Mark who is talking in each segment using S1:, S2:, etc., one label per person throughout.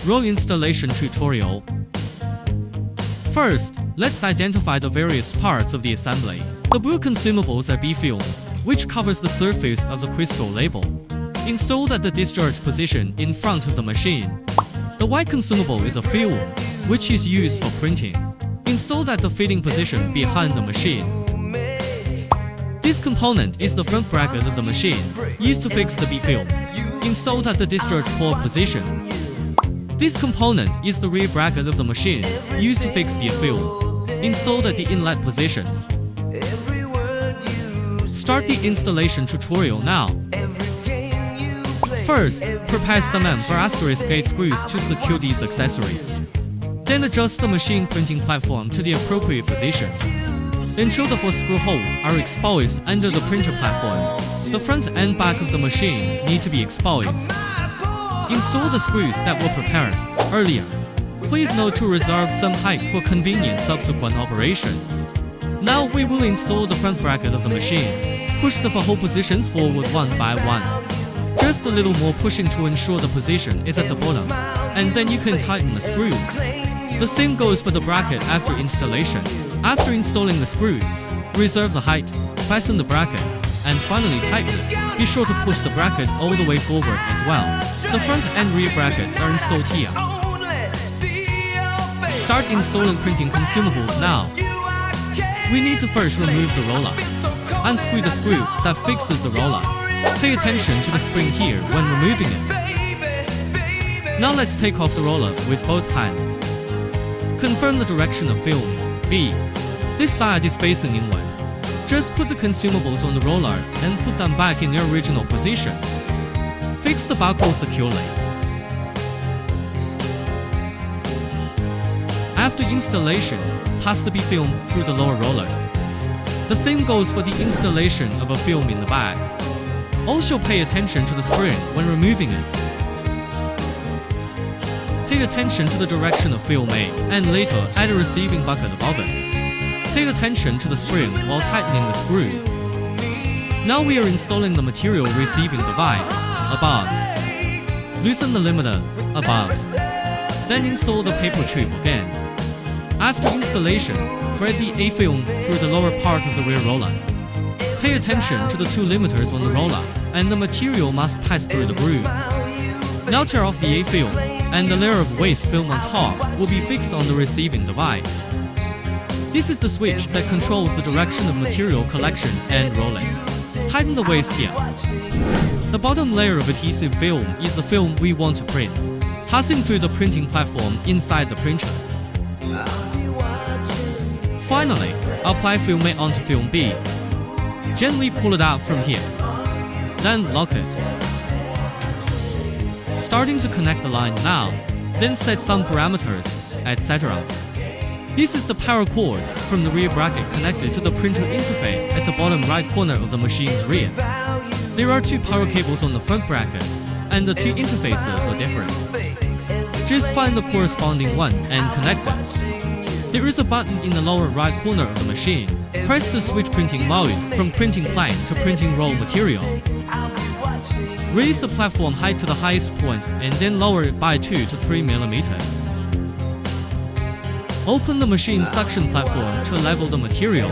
S1: Roll installation tutorial. First, let's identify the various parts of the assembly. The blue consumables are B-film, which covers the surface of the crystal label, installed at the discharge position in front of the machine. The white consumable is a film, which is used for printing, installed at the fitting position behind the machine. This component is the front bracket of the machine, used to fix the B-film, installed at the discharge port position. This component is the rear bracket of the machine, used to fix the A-film, installed at the inlet position. Start the installation tutorial now. First, prepare some **8 screws to secure these accessories. Then adjust the machine printing platform to the appropriate position. Ensure the 4 screw holes are exposed under the printer platform. The front and back of the machine need to be exposed. Install the screws that were prepared earlier. Please note to reserve some height for convenient subsequent operations. Now we will install the front bracket of the machine. Push the 4 hole positions forward one by one. Just a little more pushing to ensure the position is at the bottom, and then you can tighten the screws. The same goes for the bracket after installation. After installing the screws, reserve the height, fasten the bracket, and finally tighten it. Be sure to push the bracket all the way forward as well. The front and rear brackets are installed here. Start installing printing consumables now. We need to first remove the roller. Unscrew the screw that fixes the roller. Pay attention to the spring here when removing it. Now let's take off the roller with both hands. Confirm the direction of film, B. This side is facing inward. Just put the consumables on the roller and put them back in their original position. Fix the buckle securely. After installation, pass the B-film through the lower roller. The same goes for the installation of a film in the back. Also pay attention to the spring when removing it. Pay attention to the direction of film A and later add a receiving bucket above it. Pay attention to the spring while tightening the screws. Now we are installing the material receiving device above. Loosen the limiter above. Then install the paper tube again. After installation, thread the A-film through the lower part of the rear roller. Pay attention to the 2 limiters on the roller, and the material must pass through the groove. Now tear off the A-film, and the layer of waste film on top will be fixed on the receiving device. This is the switch that controls the direction of material collection and rolling. Tighten the waste here. The bottom layer of adhesive film is the film we want to print, passing through the printing platform inside the printer. Finally, apply film A onto film B. Gently pull it out from here. Then lock it. Starting to connect the line now, then set some parameters, etc. This is the power cord from the rear bracket connected to the printer interface at the bottom right corner of the machine's rear. There are 2 power cables on the front bracket, and the 2 interfaces are different. Just find the corresponding one and connect it. There is a button in the lower right corner of the machine. Press to switch printing mode from printing plane to printing roll material. Raise the platform height to the highest point and then lower it by 2 to 3 millimeters. Open the machine suction platform to level the material.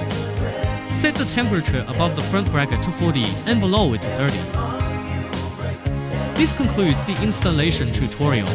S1: Set the temperature above the front bracket to 40 and below it to 30. This concludes the installation tutorial.